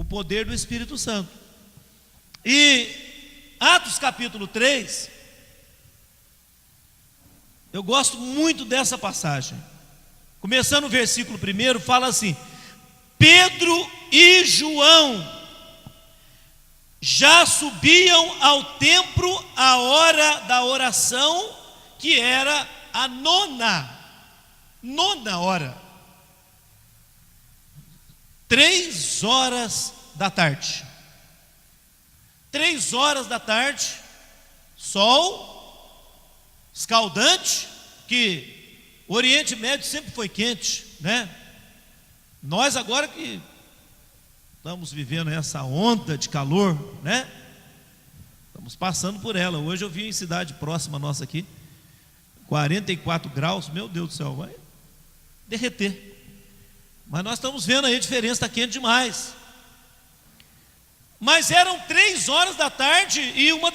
poder do Espírito Santo. E Atos capítulo 3, eu gosto muito dessa passagem. Começando o versículo 1, fala assim: Pedro e João já subiam ao templo à hora da oração, que era a nona hora, 3 horas da tarde. 3 horas da tarde, sol escaldante, que o Oriente Médio sempre foi quente, né? Nós agora que estamos vivendo essa onda de calor, né? Estamos passando por ela. Hoje eu vi em cidade próxima nossa aqui, 44 graus, meu Deus do céu, vai derreter. Mas nós estamos vendo aí a diferença, está quente demais. Mas eram 3 horas da tarde, e uma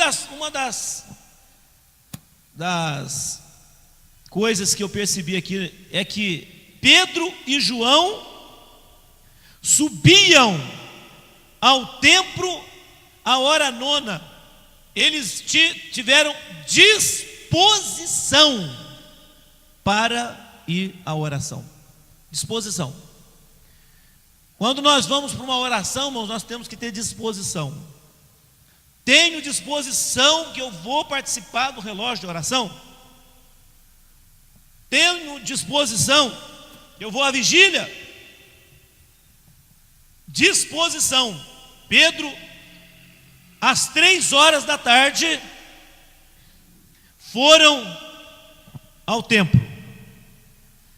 das coisas que eu percebi aqui é que Pedro e João subiam ao templo à hora nona. Eles tiveram disposição para ir à oração. Disposição. Quando nós vamos para uma oração, irmãos, nós temos que ter disposição. Tenho disposição que eu vou participar do relógio de oração? Tenho disposição que eu vou à vigília? Disposição. Pedro, às 3 horas da tarde, foram ao templo.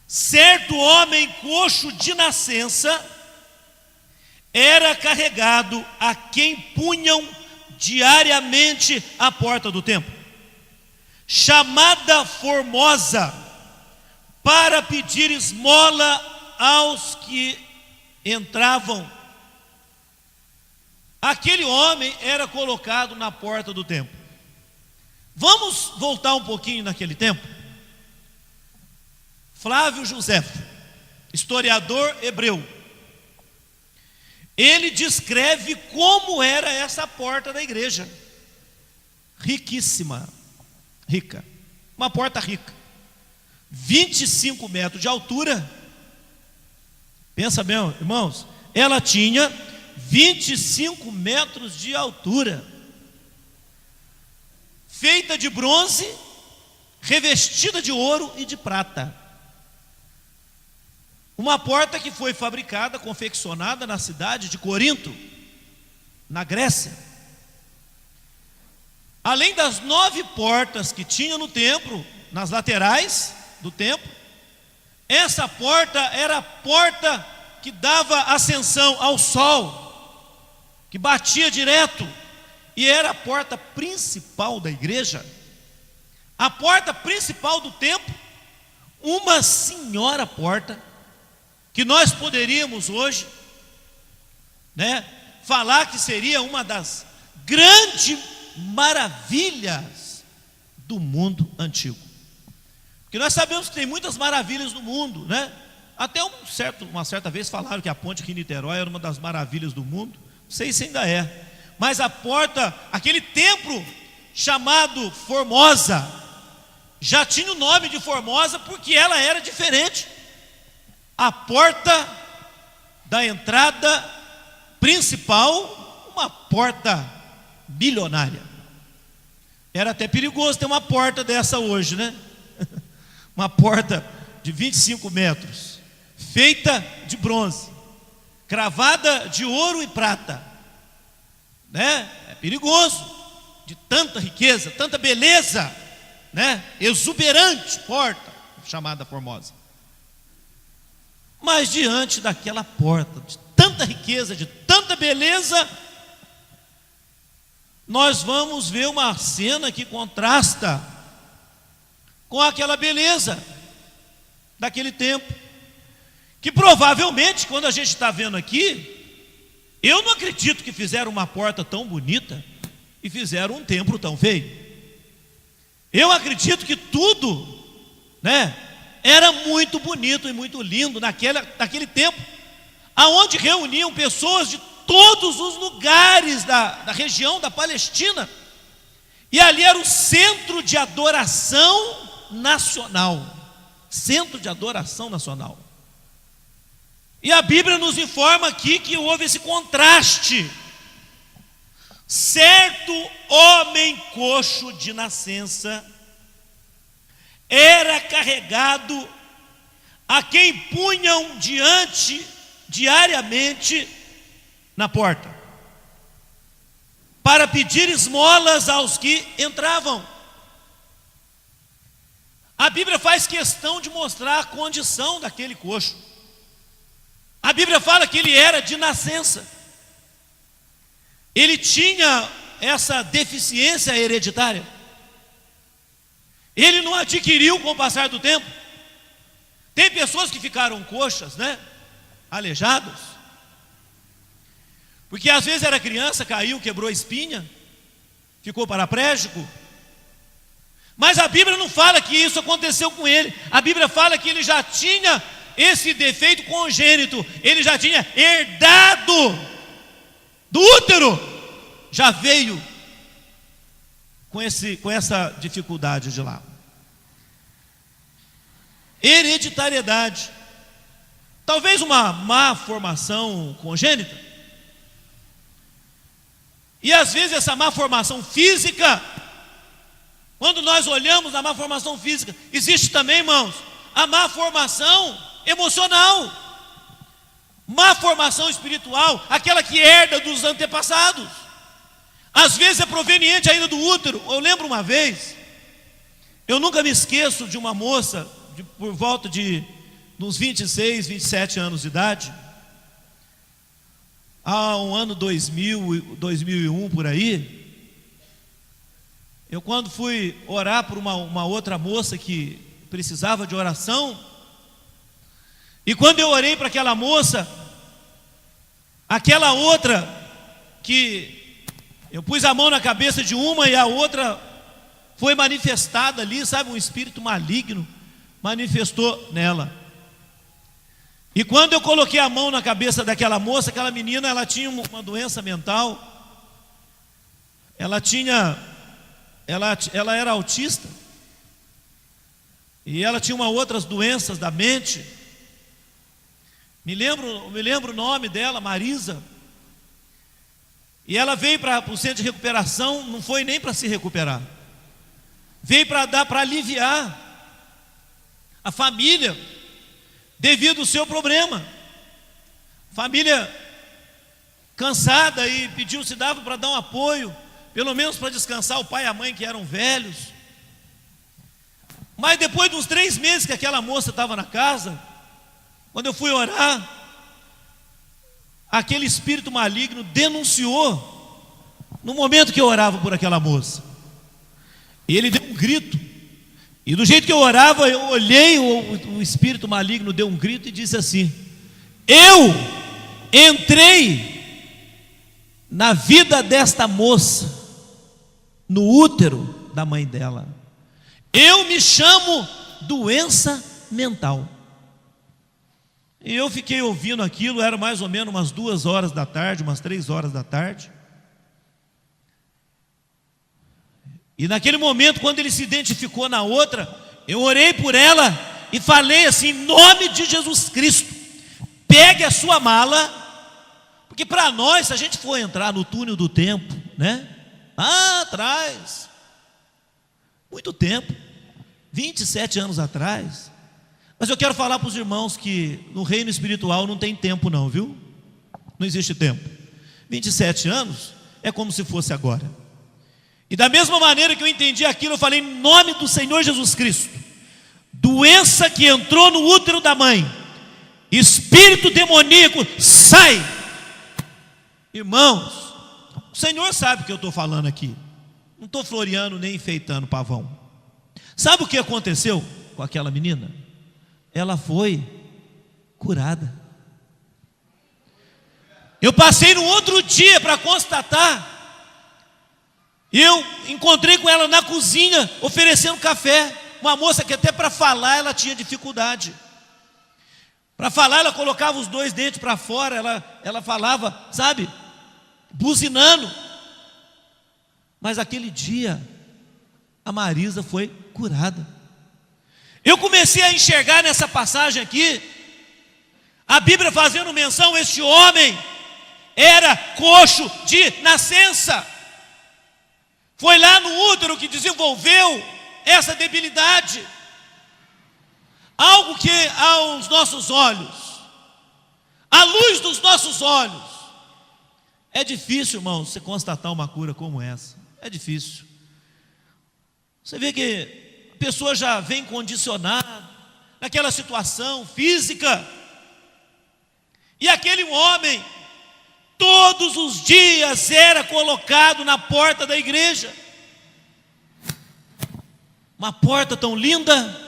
Certo homem coxo de nascença era carregado, a quem punham diariamente à porta do templo, chamada Formosa, para pedir esmola aos que entravam. Aquele homem era colocado na porta do templo. Vamos voltar um pouquinho naquele tempo. Flávio Joséfo, historiador hebreu, ele descreve como era essa porta da igreja. Riquíssima, rica, uma porta rica, 25 metros de altura. Pensa bem, irmãos, ela tinha 25 metros de altura, feita de bronze, revestida de ouro e de prata. Uma porta que foi fabricada, confeccionada na cidade de Corinto, na Grécia. Além das 9 portas que tinha no templo, nas laterais do templo, essa porta era a porta que dava ascensão ao sol, que batia direto, e era a porta principal da igreja. A porta principal do templo, uma senhora porta, que nós poderíamos hoje, né, falar que seria uma das grandes maravilhas do mundo antigo. Porque nós sabemos que tem muitas maravilhas no mundo, né? Até uma certa vez falaram que a ponte Rio-Niterói era uma das maravilhas do mundo. Não sei se ainda é. Mas a porta, aquele templo chamado Formosa, já tinha o nome de Formosa porque ela era diferente. A porta da entrada principal, uma porta milionária. Era até perigoso ter uma porta dessa hoje, né? Uma porta de 25 metros, feita de bronze, cravada de ouro e prata, né? É perigoso, de tanta riqueza, tanta beleza, né? Exuberante porta, chamada Formosa. Mas diante daquela porta, de tanta riqueza, de tanta beleza, nós vamos ver uma cena que contrasta com aquela beleza daquele tempo, que provavelmente, quando a gente está vendo aqui, eu não acredito que fizeram uma porta tão bonita e fizeram um templo tão feio. Eu acredito que tudo, né, era muito bonito e muito lindo naquele tempo, aonde reuniam pessoas de todos os lugares da região da Palestina. E ali era o centro de adoração nacional. Centro de adoração nacional. E a Bíblia nos informa aqui que houve esse contraste. Certo homem coxo de nascença era carregado, a quem punham diariamente na porta, para pedir esmolas aos que entravam. A Bíblia faz questão de mostrar a condição daquele coxo. A Bíblia fala que ele era de nascença. Ele tinha essa deficiência hereditária. Ele não adquiriu com o passar do tempo. Tem pessoas que ficaram coxas, né? Aleijados. Porque às vezes era criança, caiu, quebrou a espinha, ficou paraplégico. Mas a Bíblia não fala que isso aconteceu com ele. A Bíblia fala que ele já tinha esse defeito congênito. Ele já tinha herdado do útero. Já veio com essa dificuldade de lá. Hereditariedade. Talvez uma má formação congênita. E às vezes essa má formação física, quando nós olhamos a má formação física, existe também, irmãos, a má formação emocional, má formação espiritual, aquela que herda dos antepassados. Às vezes é proveniente ainda do útero. Eu lembro uma vez, eu nunca me esqueço de uma moça, por volta de uns 26, 27 anos de idade, há um ano 2000, 2001 por aí. Eu quando fui orar por uma outra moça que precisava de oração, e quando eu orei para aquela moça, aquela outra que eu pus a mão na cabeça de uma e a outra foi manifestada ali, sabe, um espírito maligno manifestou nela. E quando eu coloquei a mão na cabeça daquela moça, aquela menina, ela tinha uma doença mental. Ela era autista. E ela tinha outras doenças da mente. Me lembro o nome dela, Marisa. E ela veio para o centro de recuperação, não foi nem para se recuperar. Veio para aliviar a família devido ao seu problema. Família cansada e pediu se dava para dar um apoio, pelo menos para descansar o pai e a mãe que eram velhos. Mas depois de uns 3 meses que aquela moça estava na casa, quando eu fui orar, aquele espírito maligno denunciou no momento que eu orava por aquela moça. E ele deu um grito. E do jeito que eu orava, eu olhei, o espírito maligno deu um grito e disse assim: eu entrei na vida desta moça, no útero da mãe dela. Eu me chamo doença mental. E eu fiquei ouvindo aquilo, era mais ou menos umas 2 horas da tarde, umas 3 horas da tarde. E naquele momento, quando ele se identificou na outra, eu orei por ela e falei assim: em nome de Jesus Cristo, pegue a sua mala, porque para nós, se a gente for entrar no túnel do tempo, né? Lá atrás, muito tempo, 27 anos atrás. Mas eu quero falar para os irmãos que no reino espiritual não tem tempo não, viu? Não existe tempo. 27 anos é como se fosse agora. E da mesma maneira que eu entendi aquilo, eu falei em nome do Senhor Jesus Cristo: doença que entrou no útero da mãe, espírito demoníaco, sai. Irmãos, o Senhor sabe o que eu estou falando aqui. Não estou floreando nem enfeitando pavão. Sabe o que aconteceu com aquela menina? Ela foi curada. Eu passei no outro dia para constatar. Eu encontrei com ela na cozinha, oferecendo café. Uma moça que até para falar ela tinha dificuldade. Para falar, ela colocava os dois dentes para fora, ela falava, sabe, buzinando. Mas aquele dia, a Marisa foi curada. Eu comecei a enxergar nessa passagem aqui, a Bíblia fazendo menção, este homem era coxo de nascença. Foi lá no útero que desenvolveu essa debilidade. Algo que aos nossos olhos, à luz dos nossos olhos, é difícil, irmãos, você constatar uma cura como essa. É difícil. Você vê que a pessoa já vem condicionada naquela situação física. E aquele homem, todos os dias era colocado na porta da igreja. Uma porta tão linda,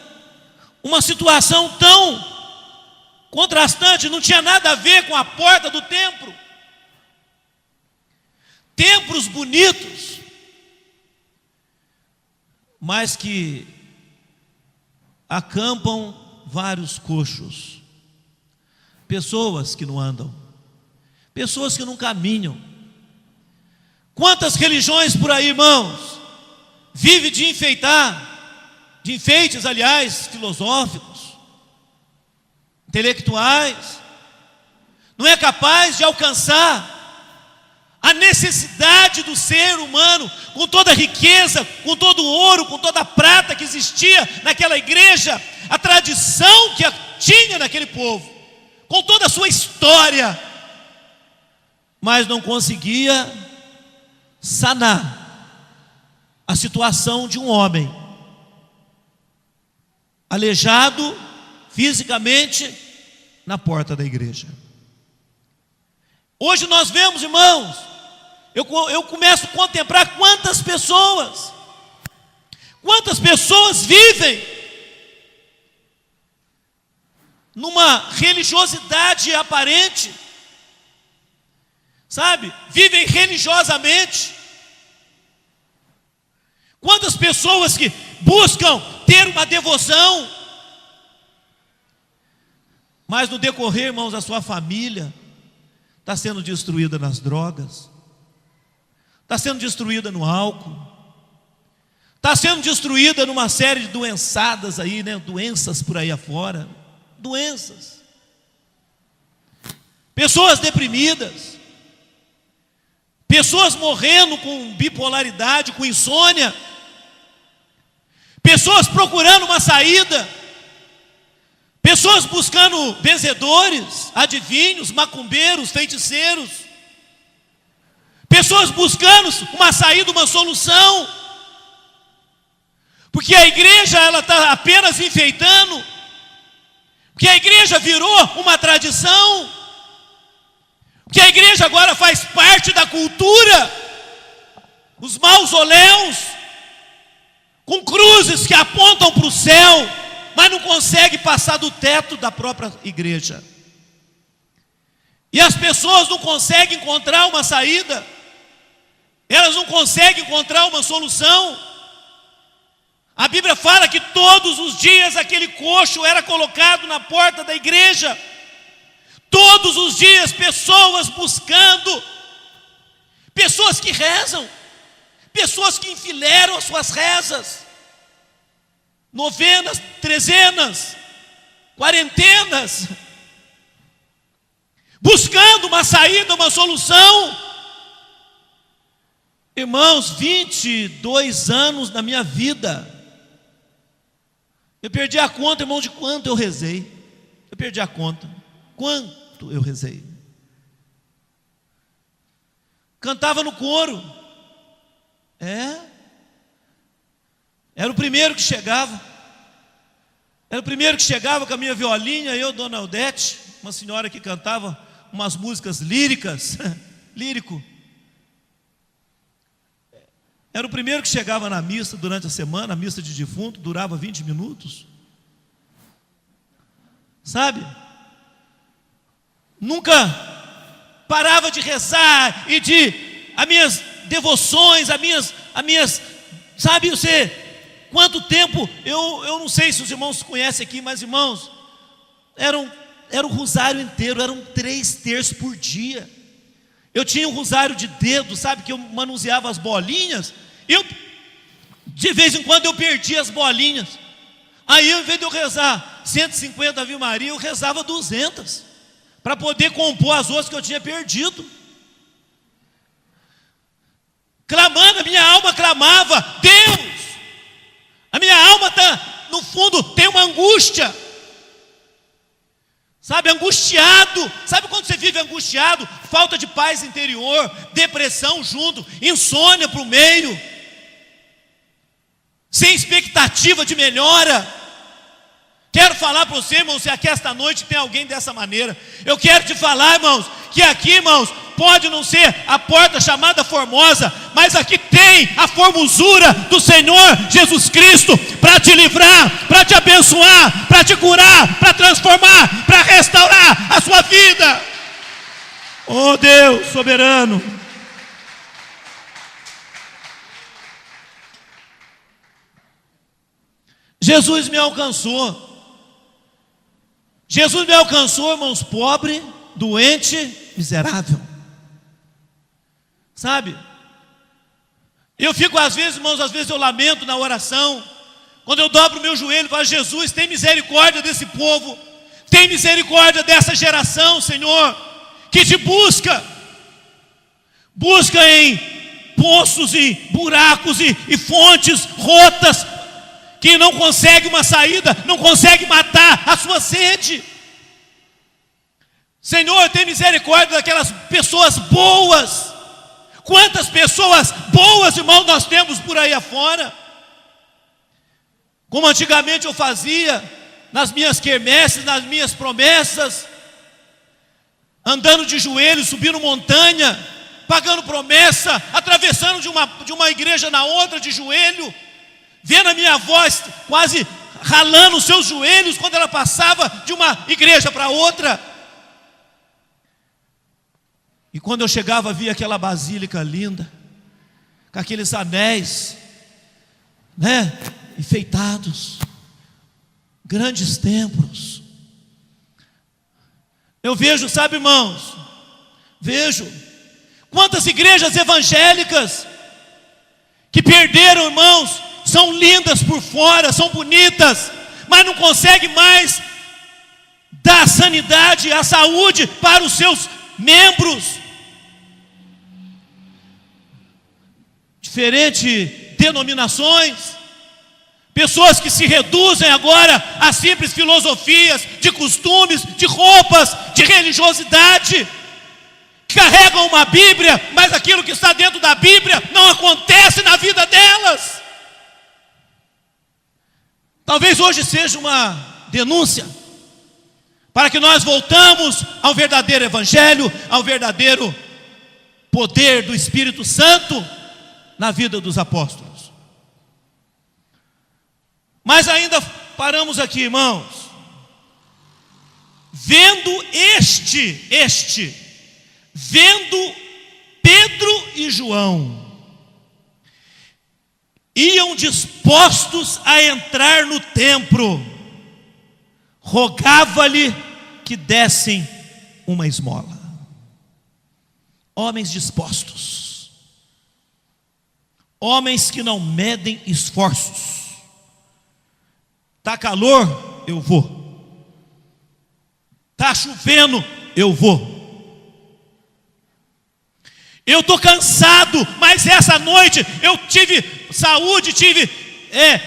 uma situação tão contrastante, não tinha nada a ver com a porta do templo. Templos bonitos, mas que acampam vários coxos, pessoas que não andam, pessoas que não caminham. Quantas religiões por aí, irmãos, vive de enfeitar, de enfeites, aliás, filosóficos, intelectuais, não é capaz de alcançar a necessidade do ser humano, com toda a riqueza, com todo o ouro, com toda a prata que existia naquela igreja, a tradição que tinha naquele povo, com toda a sua história, mas não conseguia sanar a situação de um homem aleijado fisicamente na porta da igreja. Hoje nós vemos, irmãos, eu começo a contemplar quantas pessoas vivem numa religiosidade aparente, sabe, vivem religiosamente. Quantas pessoas que buscam ter uma devoção, mas no decorrer, irmãos, a sua família está sendo destruída nas drogas, está sendo destruída no álcool, está sendo destruída numa série de doençadas aí, né? Doenças por aí afora, doenças, pessoas deprimidas, pessoas morrendo com bipolaridade, com insônia, pessoas procurando uma saída, pessoas buscando benzedores, adivinhos, macumbeiros, feiticeiros, pessoas buscando uma saída, uma solução, porque a igreja ela está apenas enfeitando, porque a igreja virou uma tradição, porque a igreja agora faz parte da cultura, os mausoléus com cruzes que apontam para o céu, mas não consegue passar do teto da própria igreja. E as pessoas não conseguem encontrar uma saída, elas não conseguem encontrar uma solução. A Bíblia fala que todos os dias aquele coxo era colocado na porta da igreja. Todos os dias pessoas buscando, pessoas que rezam, pessoas que enfileiram as suas rezas, novenas, trezenas, quarentenas, buscando uma saída, uma solução. Irmãos, 22 anos na minha vida, eu perdi a conta, irmão, de quanto eu rezei. Eu perdi a conta, quanto eu rezei. Cantava no coro, era o primeiro que chegava. Era o primeiro que chegava com a minha violinha, eu, Dona Odete, uma senhora que cantava umas músicas líricas, lírico. Era o primeiro que chegava na missa durante a semana, a missa de defunto, durava 20 minutos. Sabe? Nunca parava de rezar e as minhas devoções, as minhas, sabe você, quanto tempo, eu não sei se os irmãos conhecem aqui, mas irmãos, eram era o rosário inteiro, eram 3 terços por dia. Eu tinha um rosário de dedo, sabe, que eu manuseava as bolinhas. De vez em quando eu perdia as bolinhas. Aí, ao invés de eu rezar 150 Ave Maria, eu rezava 200, para poder compor as outras que eu tinha perdido. Clamando, a minha alma clamava: Deus, a minha alma está, no fundo, tem uma angústia, sabe, angustiado. Sabe quando você vive angustiado? Falta de paz interior, depressão junto, insônia para o meio, sem expectativa de melhora. Quero falar para você, irmão, se aqui esta noite tem alguém dessa maneira, eu quero te falar, irmãos, que aqui, irmãos, pode não ser a porta chamada Formosa, mas aqui tem a formosura do Senhor Jesus Cristo, para te livrar, para te abençoar, para te curar, para transformar, para restaurar a sua vida. Oh Deus soberano. Jesus me alcançou. Jesus me alcançou, irmãos, pobre, doente, miserável. Sabe? Eu fico às vezes, irmãos, às vezes eu lamento na oração, quando eu dobro o meu joelho e falo: Jesus, tem misericórdia desse povo, tem misericórdia dessa geração, Senhor, que te busca em poços e buracos e fontes rotas, que não consegue uma saída, não consegue matar a sua sede. Senhor, tem misericórdia daquelas pessoas boas. Quantas pessoas boas, irmão, nós temos por aí afora? Como antigamente eu fazia, nas minhas quermesses, nas minhas promessas, andando de joelhos, subindo montanha, pagando promessa, atravessando de uma igreja na outra de joelho, vendo a minha avó quase ralando os seus joelhos quando ela passava de uma igreja para outra. E quando eu chegava, via aquela basílica linda, com aqueles anéis, né, enfeitados, grandes templos. Eu vejo, sabe, irmãos, vejo quantas igrejas evangélicas que perderam, irmãos, são lindas por fora, são bonitas, mas não conseguem mais dar a sanidade, a saúde para os seus membros. Diferentes denominações, pessoas que se reduzem agora a simples filosofias, de costumes, de roupas, de religiosidade, carregam uma Bíblia, mas aquilo que está dentro da Bíblia não acontece na vida delas. Talvez hoje seja uma denúncia para que nós voltamos ao verdadeiro evangelho, ao verdadeiro poder do Espírito Santo na vida dos apóstolos. Mas ainda paramos aqui, irmãos, vendo vendo Pedro e João iam dispostos a entrar no templo, rogava-lhe que dessem uma esmola. Homens dispostos, homens que não medem esforços. Está calor? Eu vou. Está chovendo? Eu vou. Eu estou cansado, mas essa noite eu tive saúde,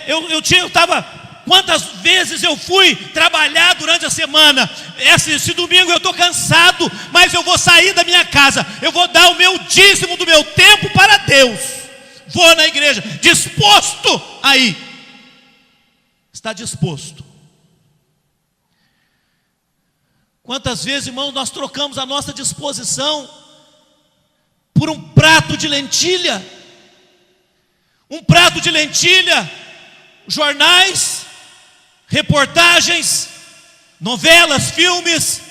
eu estava, quantas vezes eu fui trabalhar durante a semana, esse domingo eu estou cansado, mas eu vou sair da minha casa, eu vou dar o meu dízimo do meu tempo para Deus, vou na igreja, disposto aí, está disposto. Quantas vezes, irmãos, nós trocamos a nossa disposição por um prato de lentilha, jornais, reportagens, novelas, filmes,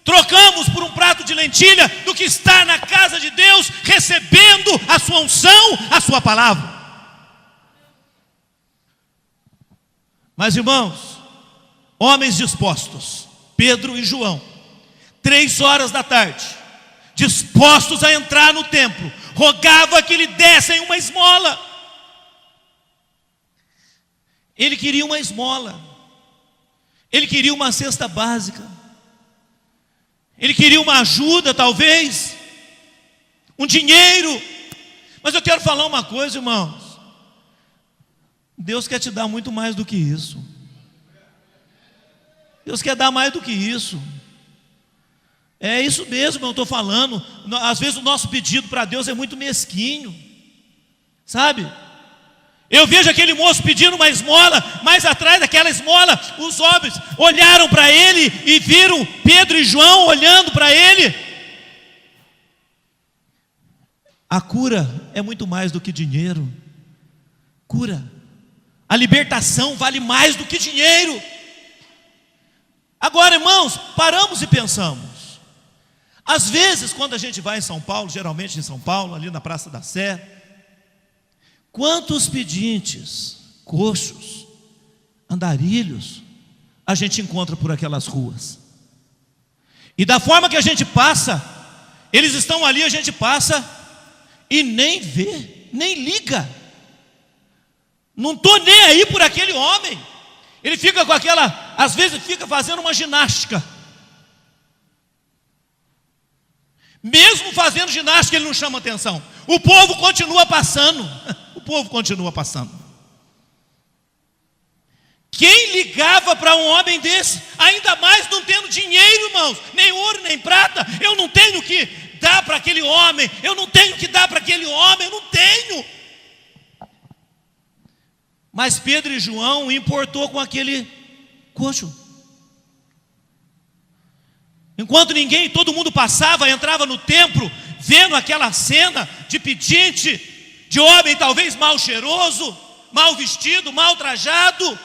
trocamos por um prato de lentilha do que estar na casa de Deus, recebendo a sua unção, a sua palavra. Mas, irmãos, homens dispostos, Pedro e João, 3 horas da tarde, dispostos a entrar no templo, rogava que lhe dessem uma esmola. Ele queria uma esmola, ele queria uma cesta básica, ele queria uma ajuda, talvez, um dinheiro. Mas eu quero falar uma coisa, irmãos: Deus quer te dar muito mais do que isso. Deus quer dar mais do que isso. É isso mesmo, eu estou falando. Às vezes o nosso pedido para Deus é muito mesquinho, sabe? Eu vejo aquele moço pedindo uma esmola, mas atrás daquela esmola, os homens olharam para ele e viram Pedro e João olhando para ele. A cura é muito mais do que dinheiro. Cura, a libertação vale mais do que dinheiro. Agora, irmãos, paramos e pensamos. Às vezes, quando a gente vai em São Paulo, geralmente em São Paulo, ali na Praça da Sé, quantos pedintes, coxos, andarilhos a gente encontra por aquelas ruas? E da forma que a gente passa, eles estão ali, a gente passa e nem vê, nem liga. Não estou nem aí por aquele homem. Ele fica com aquela, às vezes fica fazendo uma ginástica. Mesmo fazendo ginástica, ele não chama atenção. O povo continua passando. O povo continua passando. Quem ligava para um homem desse? Ainda mais não tendo dinheiro, irmãos, nem ouro, nem prata. Eu não tenho que dar para aquele homem. Eu não tenho que dar para aquele homem. Eu não tenho. Mas Pedro e João importou com aquele coxo. Enquanto ninguém, todo mundo passava, entrava no templo, vendo aquela cena de pedinte, de homem talvez mal cheiroso, mal vestido, mal trajado,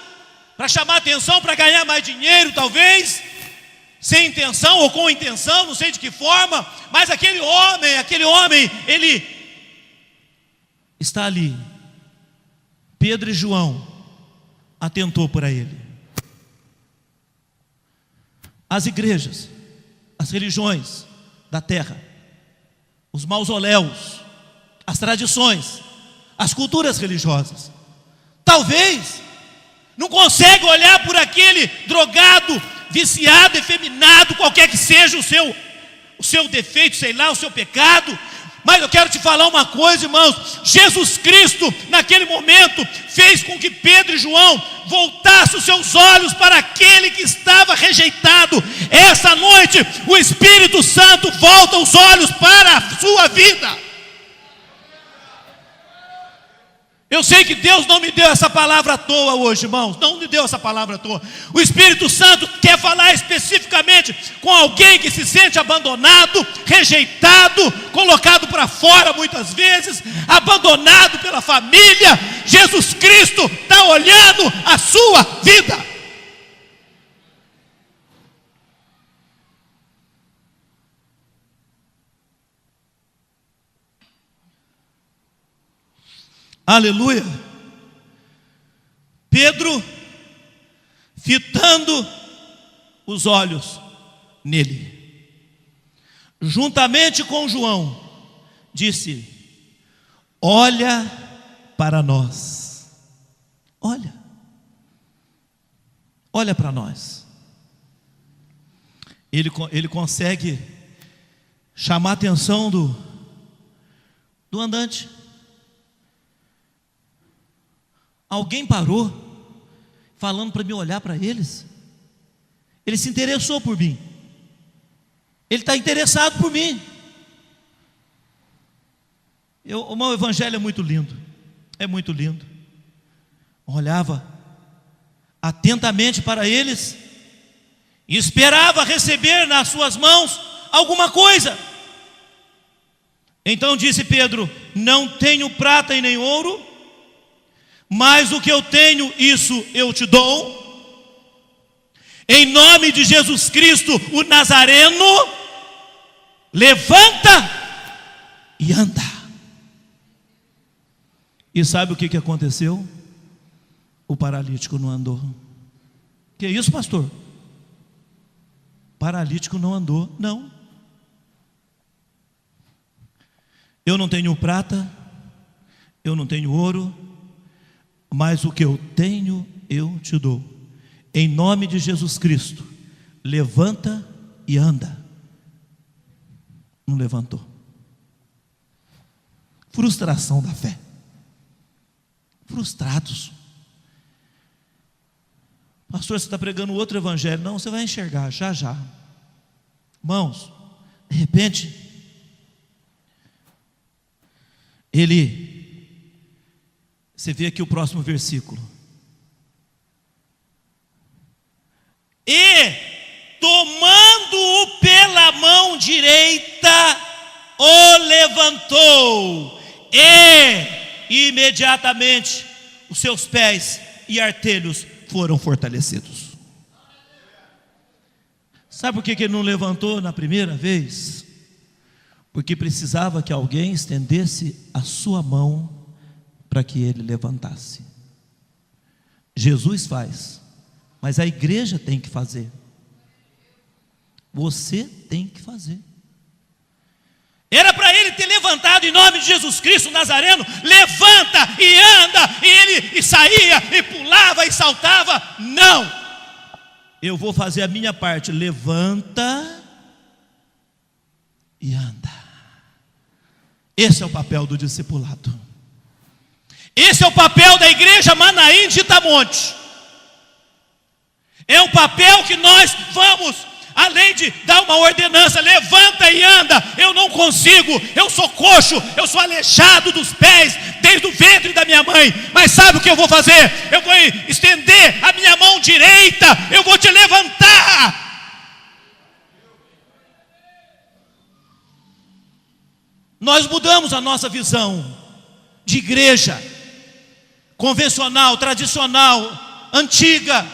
para chamar atenção, para ganhar mais dinheiro talvez, sem intenção ou com intenção, não sei de que forma, mas aquele homem, ele está ali. Pedro e João atentou para ele. As igrejas, as religiões da terra, os mausoléus, as tradições, as culturas religiosas, talvez não consegue olhar por aquele drogado, viciado, efeminado, qualquer que seja o seu defeito, sei lá, o seu pecado. Mas eu quero te falar uma coisa, irmãos. Jesus Cristo, naquele momento, fez com que Pedro e João voltassem os seus olhos para aquele que estava rejeitado. Essa noite, o Espírito Santo volta os olhos para a sua vida. Eu sei que Deus não me deu essa palavra à toa hoje, irmãos. Não me deu essa palavra à toa. O Espírito Santo quer falar especificamente com alguém que se sente abandonado, rejeitado, colocado para fora muitas vezes, abandonado pela família. Jesus Cristo está olhando a sua vida. Aleluia. Pedro, fitando os olhos nele, juntamente com João, disse: olha para nós. Olha para nós. Ele consegue chamar a atenção do andante. Alguém parou, falando para mim olhar para eles. Ele se interessou por mim. Ele está interessado por mim. O evangelho é muito lindo. É muito lindo. Olhava atentamente para eles e esperava receber nas suas mãos alguma coisa. Então disse Pedro: não tenho prata e nem ouro, mas o que eu tenho, isso eu te dou. Em nome de Jesus Cristo, o Nazareno, levanta e anda. E sabe o que aconteceu? O paralítico não andou. Que isso, pastor? paralítico não andou. Não. Eu não tenho prata, eu não tenho ouro, mas o que eu tenho eu te dou. Em nome de Jesus Cristo, levanta e anda. Não levantou. Frustração da fé. Frustrados. Pastor, você está pregando outro evangelho. Não, você vai enxergar já já. Irmãos, de repente você vê aqui o próximo versículo. E tomando-o pela mão direita, o levantou, e imediatamente os seus pés e artelhos foram fortalecidos. Sabe por que ele não levantou na primeira vez? Porque precisava que alguém estendesse a sua mão para que ele levantasse. Jesus faz, mas a igreja tem que fazer. Você tem que fazer. Era para ele ter levantado em nome de Jesus Cristo Nazareno. Levanta e anda. E ele saía e pulava e saltava. Não, eu vou fazer a minha parte. Levanta e anda. Esse é o papel do discipulado. Esse é o papel da igreja Manaim de Itamonte. É um papel que nós vamos, além de dar uma ordenança, levanta e anda. Eu não consigo, eu sou coxo, eu sou aleijado dos pés desde o ventre da minha mãe. Mas sabe o que eu vou fazer? Eu vou estender a minha mão direita, eu vou te levantar. Nós mudamos a nossa visão de igreja convencional, tradicional, antiga.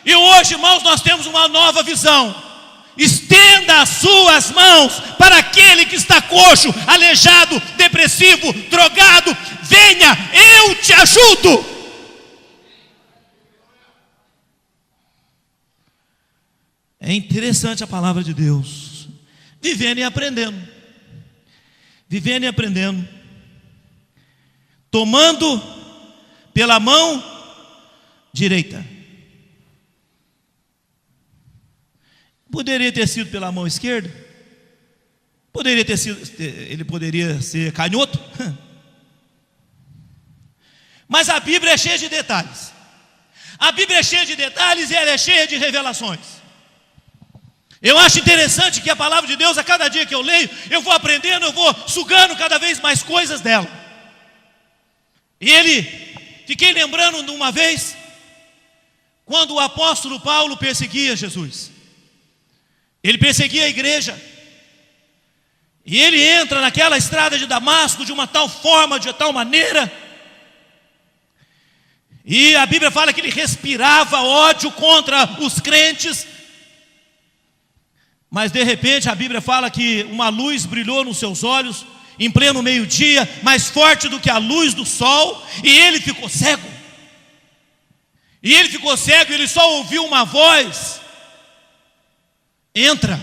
E hoje, irmãos, nós temos uma nova visão. Estenda as suas mãos para aquele que está coxo, aleijado, depressivo, drogado. Venha, eu te ajudo. É interessante a palavra de Deus. Vivendo e aprendendo. Vivendo e aprendendo. Tomando pela mão direita. Poderia ter sido pela mão esquerda? Poderia ter sido, ele poderia ser canhoto? Mas a Bíblia é cheia de detalhes. A Bíblia é cheia de detalhes e ela é cheia de revelações. Eu acho interessante que a palavra de Deus, a cada dia que eu leio, eu vou aprendendo, eu vou sugando cada vez mais coisas dela. E fiquei lembrando de uma vez, quando o apóstolo Paulo perseguia Jesus. Ele perseguia a igreja. E ele entra naquela estrada de Damasco de uma tal forma, de tal maneira. E a Bíblia fala que ele respirava ódio contra os crentes. Mas de repente a Bíblia fala que uma luz brilhou nos seus olhos, em pleno meio-dia, mais forte do que a luz do sol. E ele ficou cego. E ele ficou cego, ele só ouviu uma voz: entra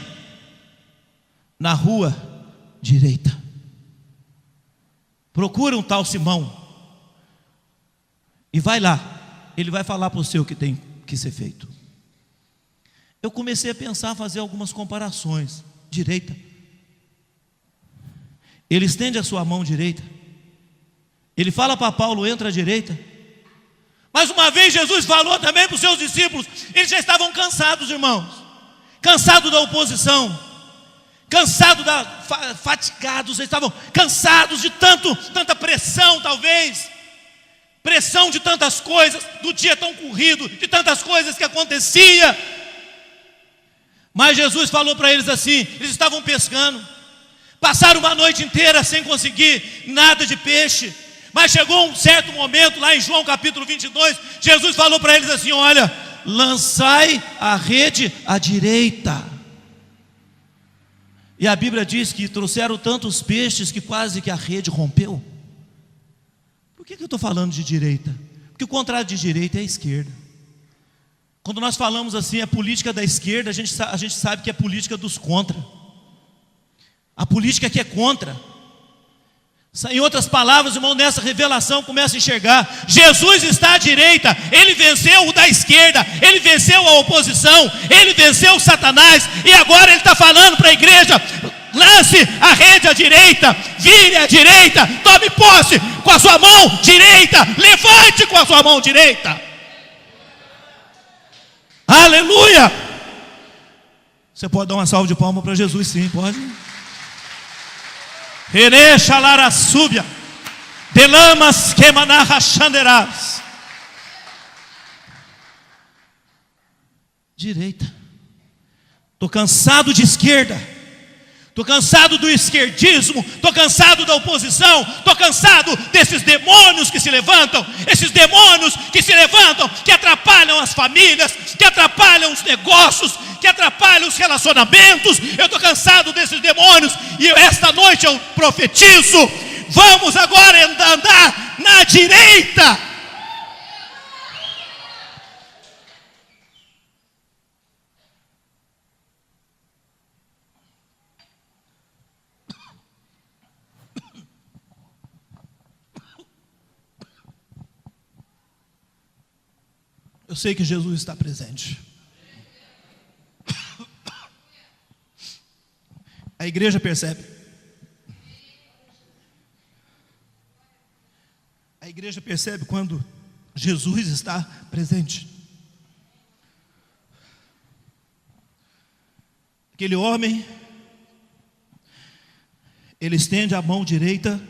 na rua direita, procura um tal Simão e vai lá, ele vai falar para você o que tem que ser feito. Eu comecei a pensar, fazer algumas comparações. Direita, ele estende a sua mão direita, ele fala para Paulo: entra à direita. Mas uma vez Jesus falou também para os seus discípulos, eles já estavam cansados, irmãos, cansados da oposição, fatigados, eles estavam cansados de tanta pressão, talvez, pressão de tantas coisas, do dia tão corrido, de tantas coisas que acontecia. Mas Jesus falou para eles assim, eles estavam pescando, passaram uma noite inteira sem conseguir nada de peixe. Mas chegou um certo momento, lá em João capítulo 22, Jesus falou para eles assim: olha, lançai a rede à direita. E a Bíblia diz que trouxeram tantos peixes que quase que a rede rompeu. Por que eu estou falando de direita? Porque o contrário de direita é a esquerda. Quando nós falamos assim, a política da esquerda, a gente sabe que é a política dos contra. A política que é contra. Em outras palavras, irmão, nessa revelação começa a enxergar: Jesus está à direita, Ele venceu o da esquerda, Ele venceu a oposição, Ele venceu o Satanás, e agora Ele está falando para a igreja: lance a rede à direita, vire à direita, tome posse com a sua mão direita, levante com a sua mão direita. Aleluia! Você pode dar uma salva de palmas para Jesus, sim, pode. Erecha lara súbia, delamas quemanarra xanderás. Direita. Estou cansado de esquerda. Estou cansado do esquerdismo. Estou cansado da oposição. Estou cansado desses demônios que se levantam. Esses demônios que se levantam, que atrapalham as famílias, que atrapalham os negócios, que atrapalham os relacionamentos. Eu estou cansado desses demônios. E esta noite eu profetizo: vamos agora andar na direita. Eu sei que Jesus está presente. A igreja percebe. A igreja percebe quando Jesus está presente. Aquele homem, ele estende a mão direita,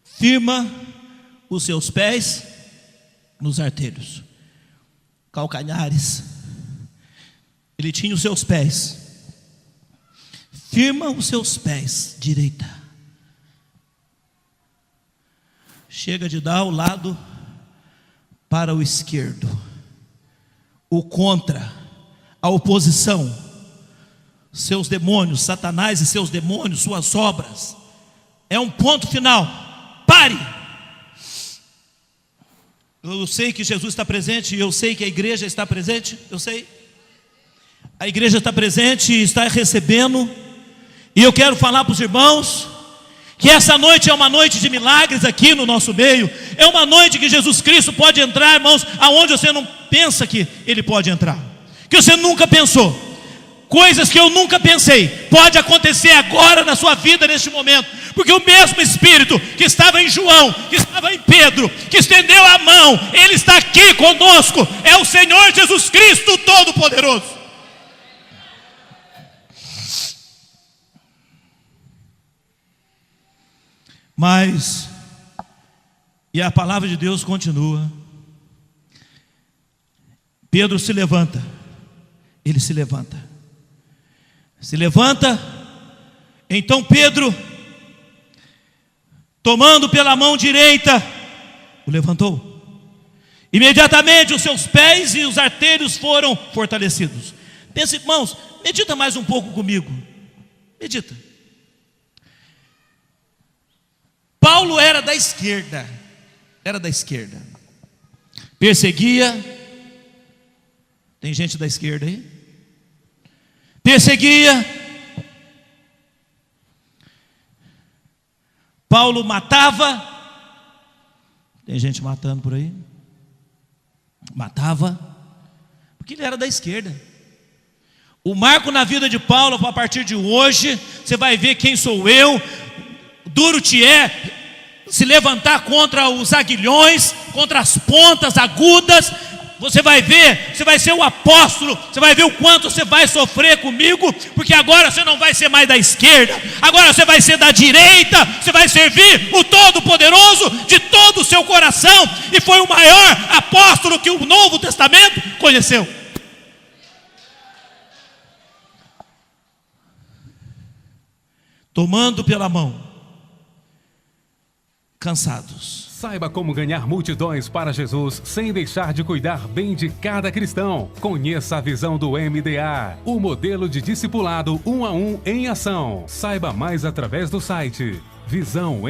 firma os seus pés nos artelhos, calcanhares. Ele tinha os seus pés, firma os seus pés direita, chega de dar o lado para o esquerdo, o contra, a oposição, seus demônios, Satanás e seus demônios, suas obras. É um ponto final. Pare. Eu sei que Jesus está presente, eu sei que a igreja está presente, eu sei. A igreja está presente e está recebendo. E eu quero falar para os irmãos que essa noite é uma noite de milagres aqui no nosso meio. É uma noite que Jesus Cristo pode entrar, irmãos, aonde você não pensa que Ele pode entrar, que você nunca pensou. Coisas que eu nunca pensei, pode acontecer agora na sua vida, neste momento. Porque o mesmo Espírito que estava em João, que estava em Pedro, que estendeu a mão, Ele está aqui conosco. É o Senhor Jesus Cristo Todo-Poderoso. Mas, e a palavra de Deus continua. Pedro se levanta. Ele se levanta. Se levanta. Então Pedro, tomando pela mão direita, o levantou. Imediatamente os seus pés e os artelhos foram fortalecidos. Pensa, irmãos, medita mais um pouco comigo. Medita. Paulo era da esquerda. Era da esquerda. Perseguia. Tem gente da esquerda aí? Perseguia. Paulo matava. Tem gente matando por aí. Matava. Porque ele era da esquerda. O marco na vida de Paulo, a partir de hoje, você vai ver quem sou eu. Duro te é se levantar contra os aguilhões, contra as pontas agudas. Você vai ver, você vai ser o apóstolo. Você vai ver o quanto você vai sofrer comigo. Porque agora você não vai ser mais da esquerda, agora você vai ser da direita. Você vai servir o Todo-Poderoso de todo o seu coração. E foi o maior apóstolo que o Novo Testamento conheceu. Tomando pela mão, cansados. Saiba como ganhar multidões para Jesus sem deixar de cuidar bem de cada cristão. Conheça a visão do MDA, o modelo de discipulado 1 a 1 em ação. Saiba mais através do site visãomda.com.